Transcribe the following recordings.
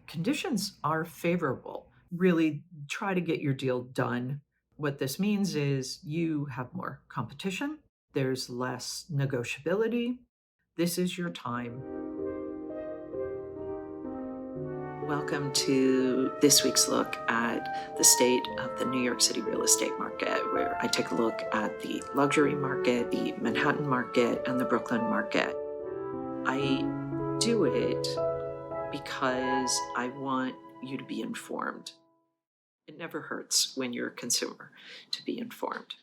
Conditions are favorable. Really try to get your deal done. What this means is you have more competition, there's less negotiability. This is your time. Welcome to this week's look at the state of the New York City real estate market, where I take a look at the luxury market, the Manhattan market, and the Brooklyn market. I do it because I want you to be informed. It never hurts when you're a consumer to be informed.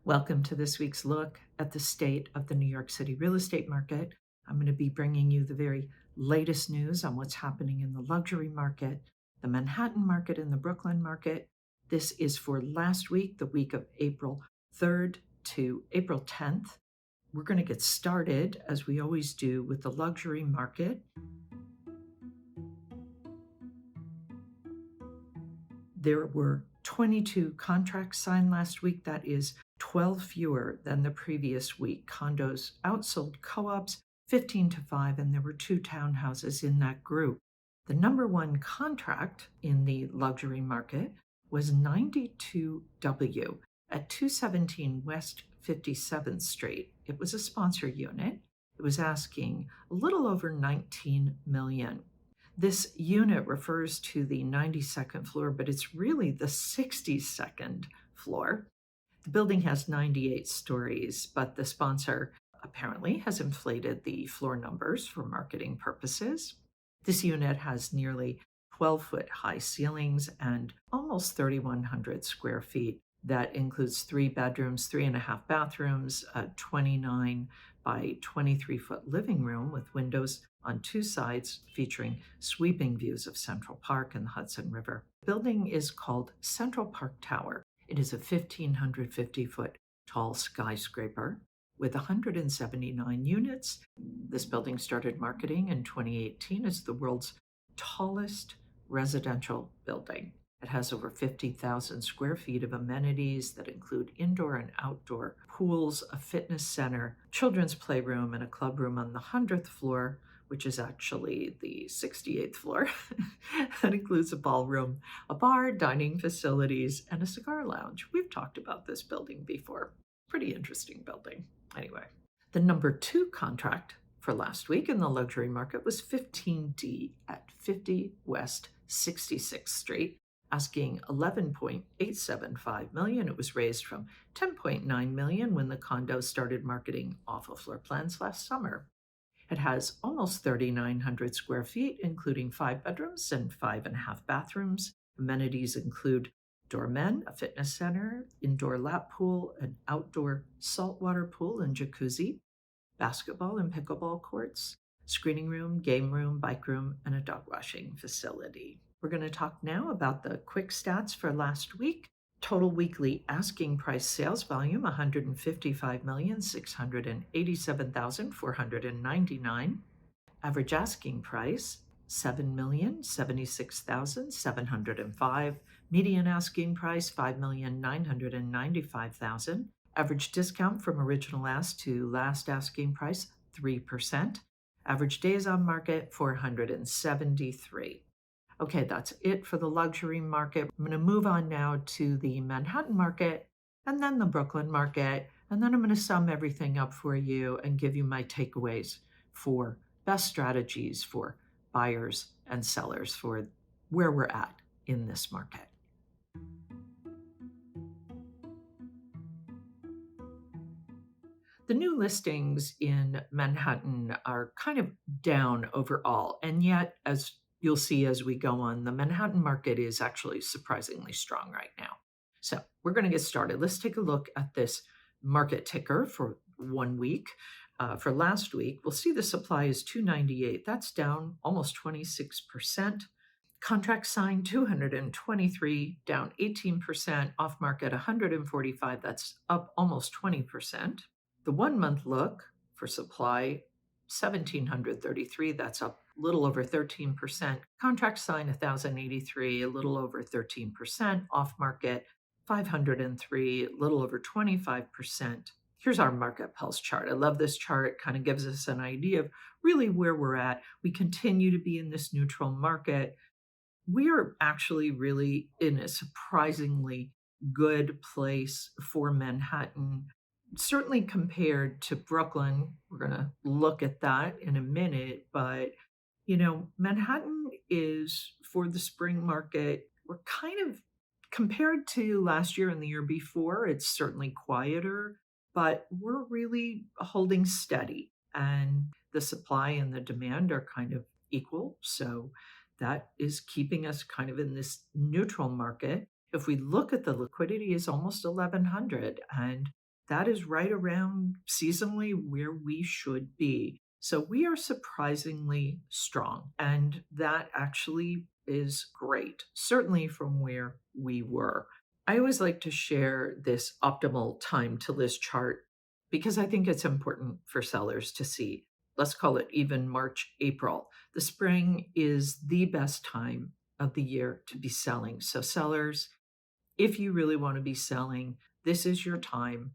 Welcome to this week's look at the state of the New York City real estate market. I'm going to be bringing you the very latest news on what's happening in the luxury market, the Manhattan market, and the Brooklyn market. This is for last week, the week of April 3rd to April 10th. We're going to get started, as we always do, with the luxury market. There were 22 contracts signed last week. That is 12 fewer than the previous week. Condos outsold co-ops 15-5, and there were 2 townhouses in that group. The number one contract in the luxury market was 92W at 217 West 57th Street. It was a sponsor unit. It was asking a little over $19 million. This unit refers to the 92nd floor, but it's really the 62nd floor. The building has 98 stories, but the sponsor apparently has inflated the floor numbers for marketing purposes. This unit has nearly 12-foot high ceilings and almost 3,100 square feet. That includes 3 bedrooms, 3.5 bathrooms, a 29 by 23-foot living room with windows on 2 sides featuring sweeping views of Central Park and the Hudson River. The building is called Central Park Tower. It is a 1,550-foot tall skyscraper with 179 units. This building started marketing in 2018 as the world's tallest residential building. It has over 50,000 square feet of amenities that include indoor and outdoor pools, a fitness center, children's playroom, and a clubroom on the 100th floor, which is actually the 68th floor. That includes a ballroom, a bar, dining facilities, and a cigar lounge. We've talked about this building before. Pretty interesting building. Anyway, the number 2 contract for last week in the luxury market was 15D at 50 West 66th Street, asking $11.875 million. It was raised from $10.9 million when the condo started marketing off of floor plans last summer. It has almost 3,900 square feet, including 5 bedrooms and 5.5 bathrooms. Amenities include doormen, a fitness center, indoor lap pool, an outdoor saltwater pool and jacuzzi, basketball and pickleball courts, screening room, game room, bike room, and a dog washing facility. We're going to talk now about the quick stats for last week. Total weekly asking price sales volume, 155,687,499. Average asking price, 7,076,705. Median asking price, 5,995,000. Average discount from original ask to last asking price, 3%. Average days on market, 473. Okay, that's it for the luxury market. I'm going to move on now to the Manhattan market and then the Brooklyn market. And then I'm going to sum everything up for you and give you my takeaways for best strategies for buyers and sellers for where we're at in this market. The new listings in Manhattan are kind of down overall, and yet, as you'll see as we go on, the Manhattan market is actually surprisingly strong right now. So we're going to get started. Let's take a look at this market ticker for 1 week. For last week, we'll see the supply is 298. That's down almost 26%. Contracts signed 223, down 18%. Off market 145, that's up almost 20%. The 1 month look for supply, 1,733, that's up a little over 13%. Contract signed 1,083, a little over 13%. Off market 503, a little over 25%. Here's our market pulse chart. I love this chart. It kind of gives us an idea of really where we're at. We continue to be in this neutral market. We are actually really in a surprisingly good place for Manhattan, certainly compared to Brooklyn. We're going to look at that in a minute, but Manhattan is for the spring market. We're kind of compared to last year and the year before, it's certainly quieter, but we're really holding steady and the supply and the demand are kind of equal. So that is keeping us kind of in this neutral market. If we look at the liquidity is almost 1100 and that is right around seasonally where we should be. So we are surprisingly strong, and that actually is great, certainly from where we were. I always like to share this optimal time to list chart because I think it's important for sellers to see. Let's call it even March, April. The spring is the best time of the year to be selling. So, sellers, if you really want to be selling, this is your time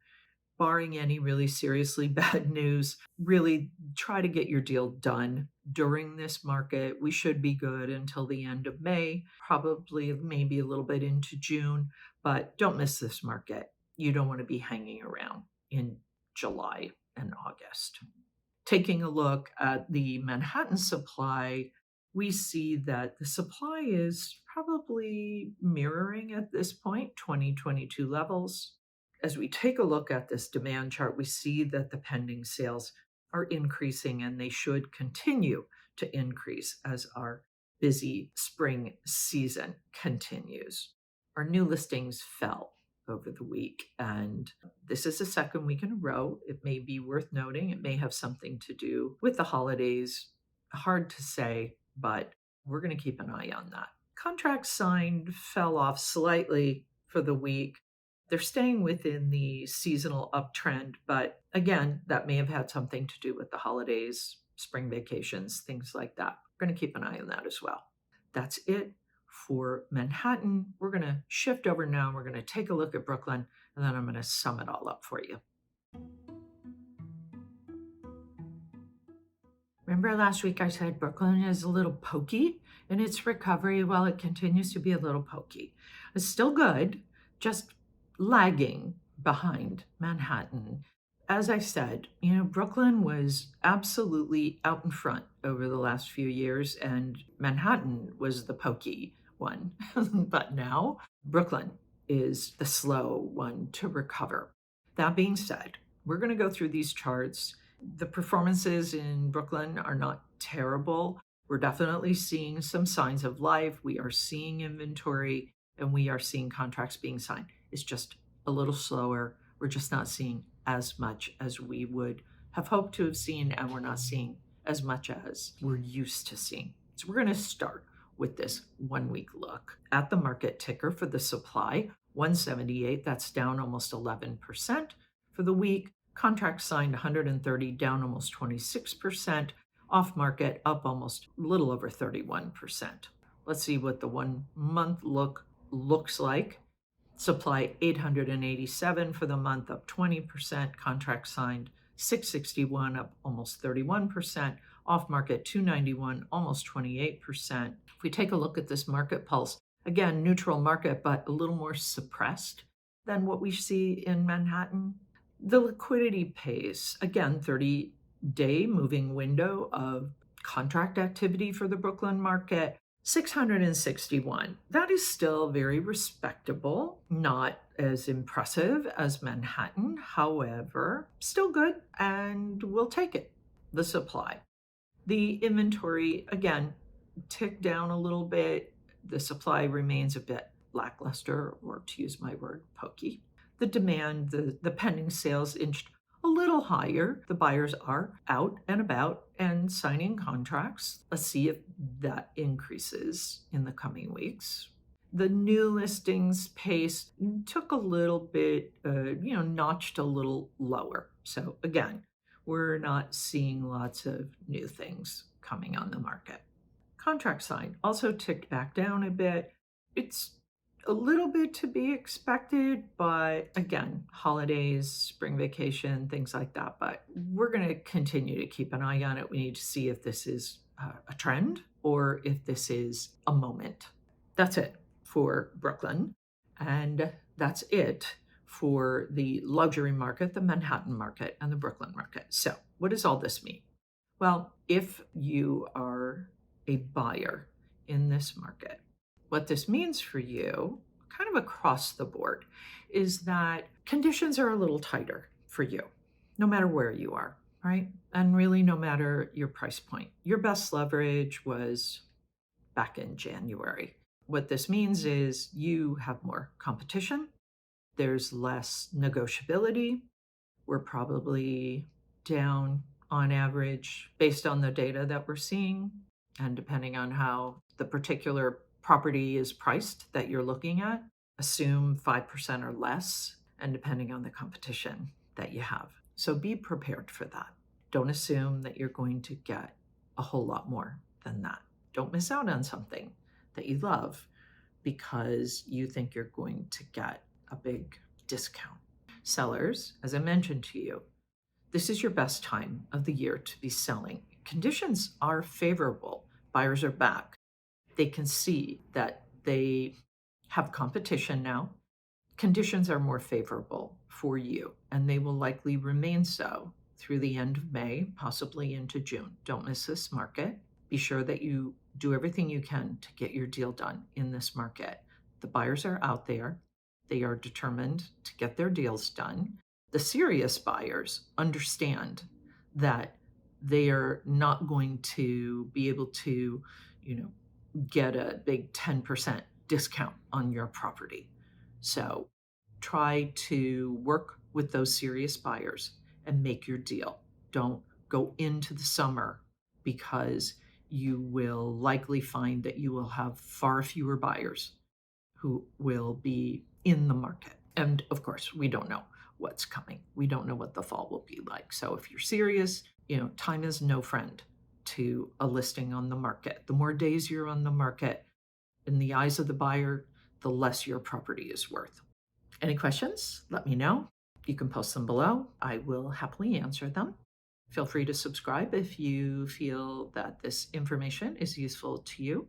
barring any really seriously bad news, really try to get your deal done during this market. We should be good until the end of May, probably maybe a little bit into June, but don't miss this market. You don't want to be hanging around in July and August. Taking a look at the Manhattan supply, we see that the supply is probably mirroring at this point 2022 levels. As we take a look at this demand chart, we see that the pending sales are increasing and they should continue to increase as our busy spring season continues. Our new listings fell over the week, and this is the second week in a row. It may be worth noting, it may have something to do with the holidays. Hard to say, but we're going to keep an eye on that. Contracts signed fell off slightly for the week. They're staying within the seasonal uptrend, but again, that may have had something to do with the holidays, spring vacations, things like that. We're going to keep an eye on that as well. That's it for Manhattan. We're going to shift over now. We're going to take a look at Brooklyn, and then I'm going to sum it all up for you. Remember last week I said Brooklyn is a little pokey in its recovery? Well, it continues to be a little pokey. It's still good, just lagging behind Manhattan. As I said, Brooklyn was absolutely out in front over the last few years, and Manhattan was the pokey one. But now Brooklyn is the slow one to recover. That being said, we're going to go through these charts. The performances in Brooklyn are not terrible. We're definitely seeing some signs of life. We are seeing inventory and we are seeing contracts being signed. It's just a little slower. We're just not seeing as much as we would have hoped to have seen, and we're not seeing as much as we're used to seeing. So we're going to start with this 1 week look at the market ticker for the supply, 178. That's down almost 11% for the week. Contracts signed 130, down almost 26%. Off market, up almost a little over 31%. Let's see what the 1 month look looks like. Supply 887 for the month, up 20%. Contracts signed 661, up almost 31%. Off market 291, almost 28%. If we take a look at this market pulse, again, neutral market, but a little more suppressed than what we see in Manhattan. The liquidity pace, again, 30-day moving window of contract activity for the Brooklyn market, 661. That is still very respectable, not as impressive as Manhattan. However, still good, and we'll take it. The supply. The inventory, again, ticked down a little bit. The supply remains a bit lackluster, or to use my word, pokey. The demand, the pending sales inched a little higher. The buyers are out and about and signing contracts. Let's see if that increases in the coming weeks. The new listings pace took a little bit, notched a little lower. So again, we're not seeing lots of new things coming on the market. Contract signed also ticked back down a bit. It's a little bit to be expected, but again, holidays, spring vacation, things like that. But we're going to continue to keep an eye on it. We need to see if this is a trend or if this is a moment. That's it for Brooklyn. And that's it for the luxury market, the Manhattan market, and the Brooklyn market. So, what does all this mean? Well, if you are a buyer in this market, what this means for you, kind of across the board, is that conditions are a little tighter for you, no matter where you are, right? And really, no matter your price point. Your best leverage was back in January. What this means is you have more competition, there's less negotiability. We're probably down on average based on the data that we're seeing, and depending on how the particular property is priced that you're looking at, assume 5% or less, and depending on the competition that you have. So be prepared for that. Don't assume that you're going to get a whole lot more than that. Don't miss out on something that you love because you think you're going to get a big discount. Sellers, as I mentioned to you, this is your best time of the year to be selling. Conditions are favorable. Buyers are back. They can see that they have competition now. Conditions are more favorable for you, and they will likely remain so through the end of May, possibly into June. Don't miss this market. Be sure that you do everything you can to get your deal done in this market. The buyers are out there. They are determined to get their deals done. The serious buyers understand that they are not going to be able to, get a big 10% discount on your property. So try to work with those serious buyers and make your deal. Don't go into the summer because you will likely find that you will have far fewer buyers who will be in the market. And of course, we don't know what's coming. We don't know what the fall will be like. So if you're serious, time is no friend to a listing on the market. The more days you're on the market, in the eyes of the buyer, the less your property is worth. Any questions? Let me know. You can post them below. I will happily answer them. Feel free to subscribe if you feel that this information is useful to you.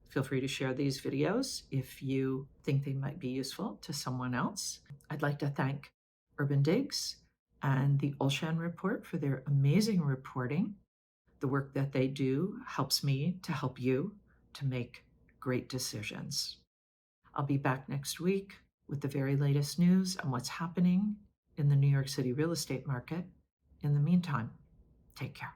Feel free to share these videos if you think they might be useful to someone else. I'd like to thank Urban Digs and the Olshan Report for their amazing reporting. The work that they do helps me to help you to make great decisions. I'll be back next week with the very latest news on what's happening in the New York City real estate market. In the meantime, take care.